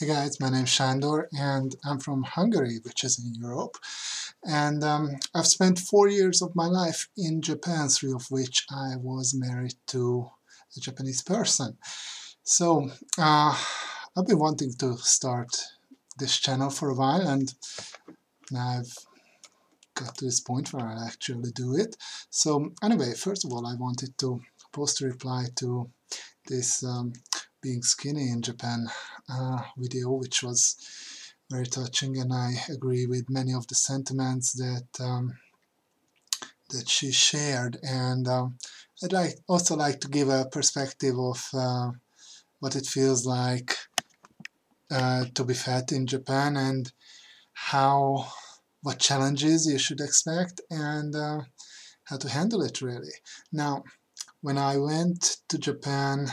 Hey guys, my name's Sándor and I'm from Hungary, which is in Europe. And I've spent 4 years of my life in Japan, 3 of which I was married to a Japanese person. So I've been wanting to start this channel for a while, and now I've got to this point where I actually do it. So anyway, first of all, I wanted to post a reply to this being skinny in Japan video, which was very touching, and I agree with many of the sentiments that that she shared. And I'd also like to give a perspective of what it feels like to be fat in Japan, and what challenges you should expect, and how to handle it really. Now, when I went to Japan,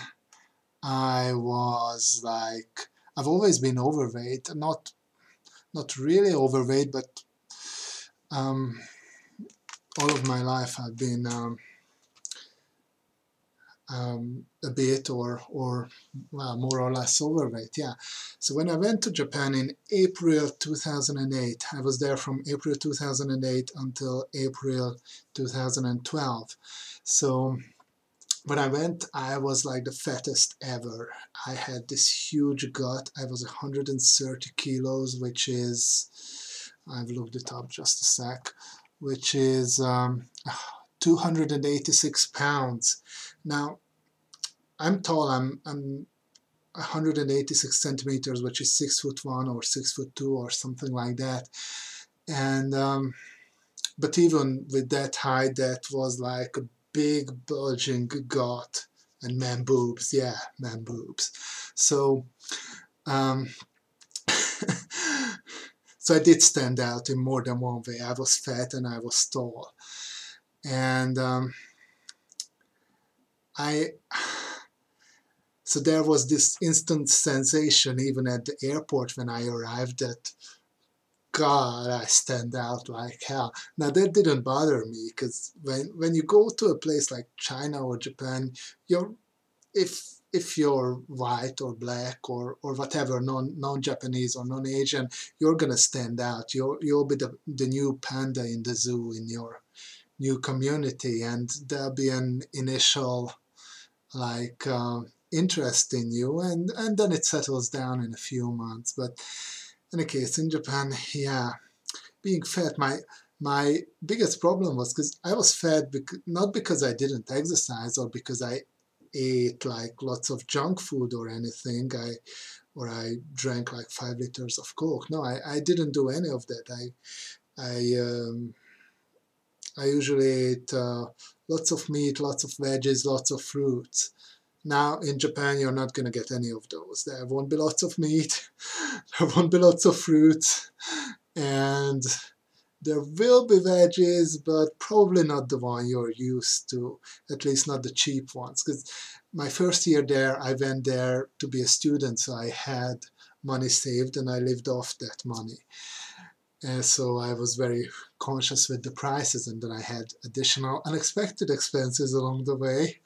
I was like, I've always been overweight, not really overweight, but all of my life I've been a bit or well, more or less overweight, yeah. So when I went to Japan in April 2008, I was there from April 2008 until April 2012. So when I went, I was like the fattest ever. I had this huge gut. I was 130 kilos, which is, I've looked it up just a sec, which is 286 pounds. Now, I'm tall. I'm 186 centimeters, which is 6'1" or 6'2" or something like that. And but even with that height, that was like a big bulging gut and man boobs, yeah, man boobs. So so I did stand out in more than one way. I was fat and I was tall, and so there was this instant sensation even at the airport when I arrived that, God, I stand out like hell. Now that didn't bother me, because when you go to a place like China or Japan, if you're white or black or whatever, non-Japanese or non-Asian, you're gonna stand out. You'll be the new panda in the zoo in your new community, and there'll be an initial like interest in you, and then it settles down in a few months. But in any case, in Japan, yeah, being fat, my biggest problem was because I was fat not because I didn't exercise or because I ate like lots of junk food or anything. I drank like 5 liters of Coke. No, I didn't do any of that. I usually ate lots of meat, lots of veggies, lots of fruits. Now in Japan, you're not going to get any of those. There won't be lots of meat, there won't be lots of fruits, and there will be veggies, but probably not the one you're used to, at least not the cheap ones. Because my first year there, I went there to be a student, so I had money saved and I lived off that money. And so I was very conscious with the prices, and then I had additional unexpected expenses along the way.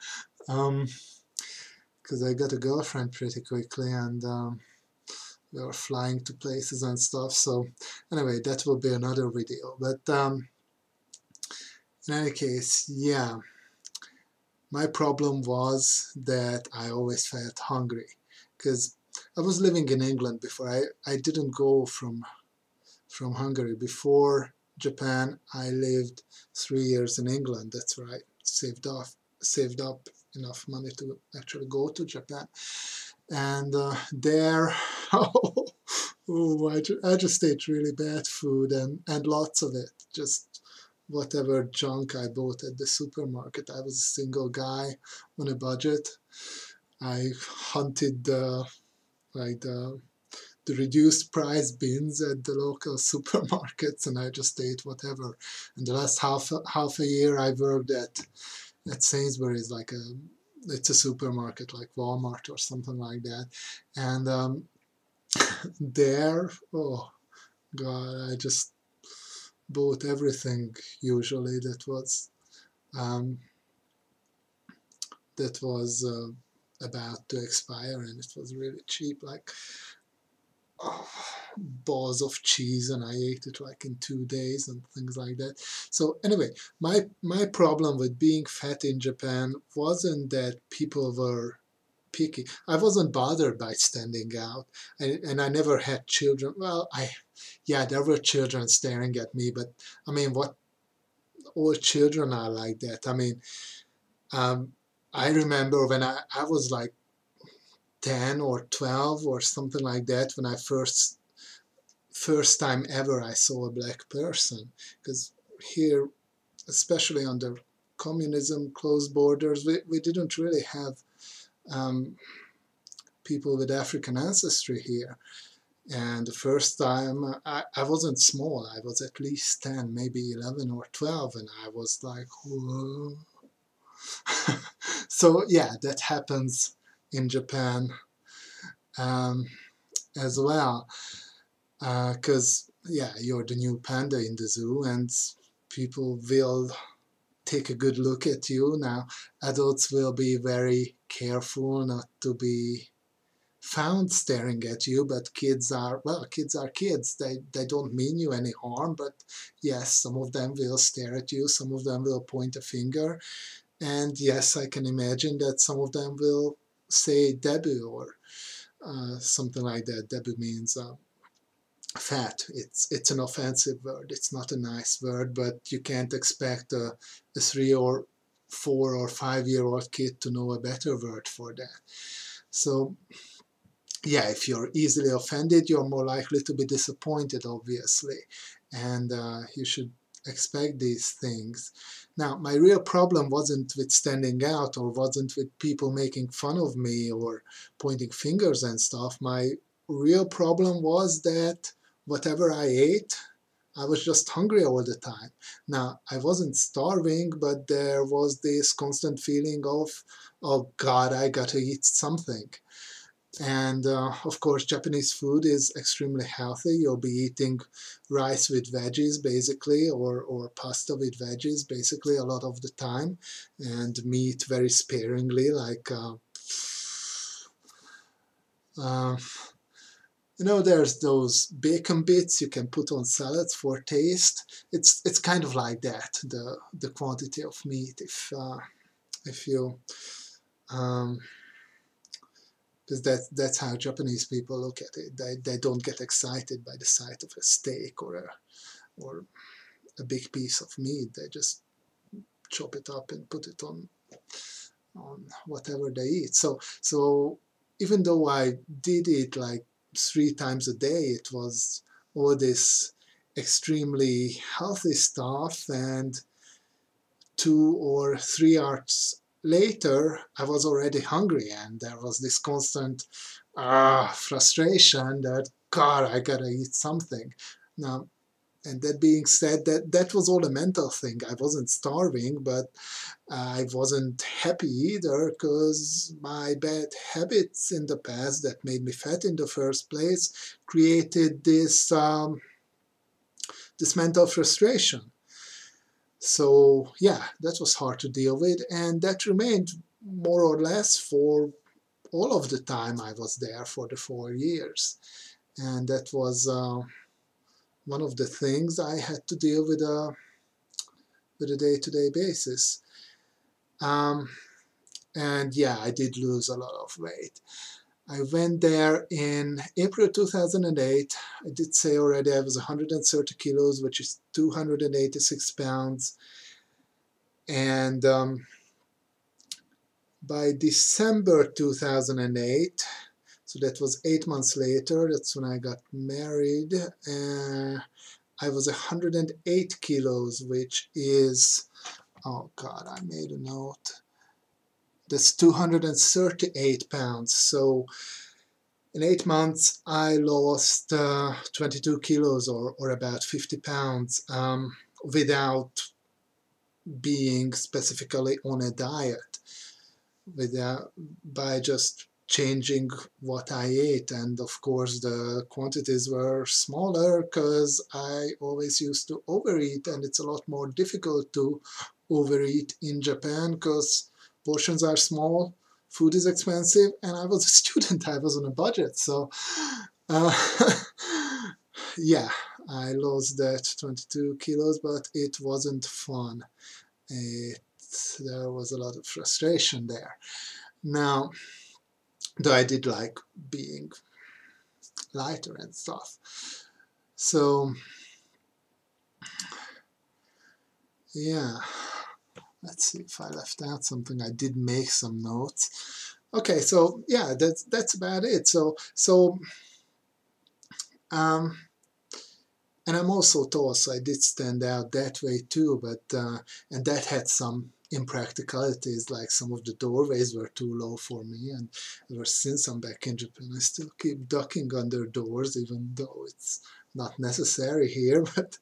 Because I got a girlfriend pretty quickly, and we were flying to places and stuff. So anyway, that will be another video. But in any case, yeah, my problem was that I always felt hungry, because I was living in England before. I didn't go from Hungary. Before Japan, I lived 3 years in England. That's where I saved up enough money to actually go to Japan. And there, oh, I just ate really bad food, and lots of it, just whatever junk I bought at the supermarket. I was a single guy on a budget. I hunted the reduced price bins at the local supermarkets, and I just ate whatever. And the last half a year I worked at Sainsbury's, it's a supermarket like Walmart or something like that. And there, oh God, I just bought everything usually that was about to expire, and it was really cheap. Like balls of cheese, and I ate it like in 2 days and things like that. So anyway, my problem with being fat in Japan wasn't that people were picky. I wasn't bothered by standing out, and I never had children. Well, yeah, there were children staring at me, but I mean, what all children are like that. I mean, um, I remember when I was like 10 or 12 or something like that when I first time ever I saw a black person, because here, especially under communism, closed borders, we didn't really have um, people with African ancestry here. And the first time I wasn't small, I was at least 10, maybe 11 or 12, and I was like, whoa. So yeah, that happens in Japan um, as well, because yeah, you're the new panda in the zoo, and people will take a good look at you. Now, adults will be very careful not to be found staring at you, but kids are, well, kids are kids. They don't mean you any harm, but yes, some of them will stare at you, some of them will point a finger, and yes, I can imagine that some of them will say Debu or something like that. Debu means fat. It's an offensive word. It's not a nice word, but you can't expect a 3 or 4 or 5 year old kid to know a better word for that. So yeah, if you're easily offended, you're more likely to be disappointed, obviously, and you should expect these things. Now, my real problem wasn't with standing out or wasn't with people making fun of me or pointing fingers and stuff. My real problem was that whatever I ate, I was just hungry all the time. Now, I wasn't starving, but there was this constant feeling of, oh God, I gotta eat something. And of course, Japanese food is extremely healthy. You'll be eating rice with veggies, basically, or pasta with veggies, basically, a lot of the time, and meat very sparingly, like uh, there's those bacon bits you can put on salads for taste. It's kind of like that, the quantity of meat. If you because that's how Japanese people look at it. They don't get excited by the sight of a steak or a big piece of meat. They just chop it up and put it on whatever they eat. So even though I did it like 3 times a day, it was all this extremely healthy stuff, and 2 or 3 hours later, I was already hungry, and there was this constant frustration that, God, I gotta eat something. Now, and that being said, that was all a mental thing. I wasn't starving, but I wasn't happy either, because my bad habits in the past that made me fat in the first place created this mental frustration. So yeah, that was hard to deal with, and that remained more or less for all of the time I was there for the 4 years. And that was one of the things I had to deal with a day-to-day basis. And yeah, I did lose a lot of weight. I went there in April 2008. I did say already I was 130 kilos, which is 286 pounds. And by December 2008, so that was 8 months later, that's when I got married, I was 108 kilos, which is, oh God, I made a note. That's 238 pounds. So in 8 months, I lost 22 kilos or about 50 pounds without being specifically on a diet, by just changing what I ate. And of course the quantities were smaller because I always used to overeat, and it's a lot more difficult to overeat in Japan because portions are small, food is expensive, and I was a student, I was on a budget. So Uh, yeah, I lost that 22 kilos, but it wasn't fun. There was a lot of frustration there. Now, though I did like being lighter and stuff. So, yeah, let's see if I left out something. I did make some notes. Okay, so yeah, that's about it. Um, and I'm also tall, so I did stand out that way too. But and that had some impracticalities, like some of the doorways were too low for me, and ever since I'm back in Japan, I still keep ducking under doors, even though it's not necessary here. But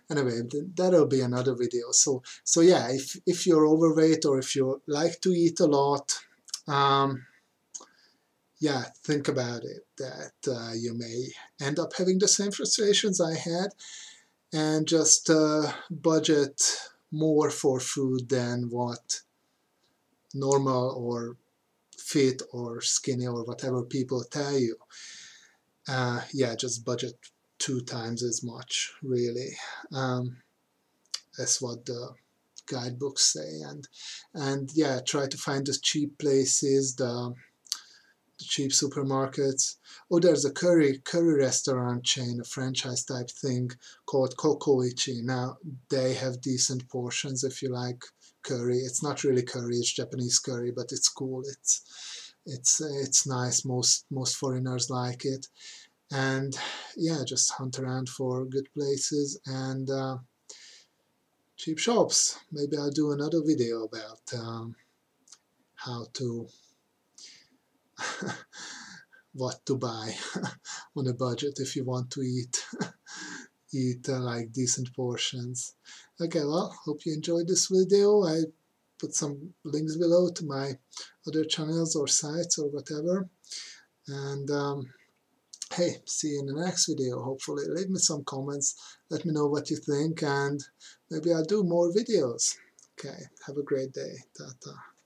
anyway, that'll be another video. So yeah, if you're overweight or if you like to eat a lot, yeah, think about it, that you may end up having the same frustrations I had, and just budget more for food than what normal or fit or skinny or whatever people tell you. Yeah, just budget 2 times as much, really. That's what the guidebooks say, and yeah, try to find the cheap places, the cheap supermarkets. Oh, there's a curry restaurant chain, a franchise type thing called Kokoichi. Now, they have decent portions if you like curry. It's not really curry, it's Japanese curry, but it's cool. It's nice. Most foreigners like it. And yeah, just hunt around for good places and cheap shops. Maybe I'll do another video about how to what to buy on a budget if you want to eat like decent portions. Okay, well, hope you enjoyed this video. I put some links below to my other channels or sites or whatever. And hey, see you in the next video, hopefully. Leave me some comments, let me know what you think, and maybe I'll do more videos. Okay, have a great day. Ta-ta.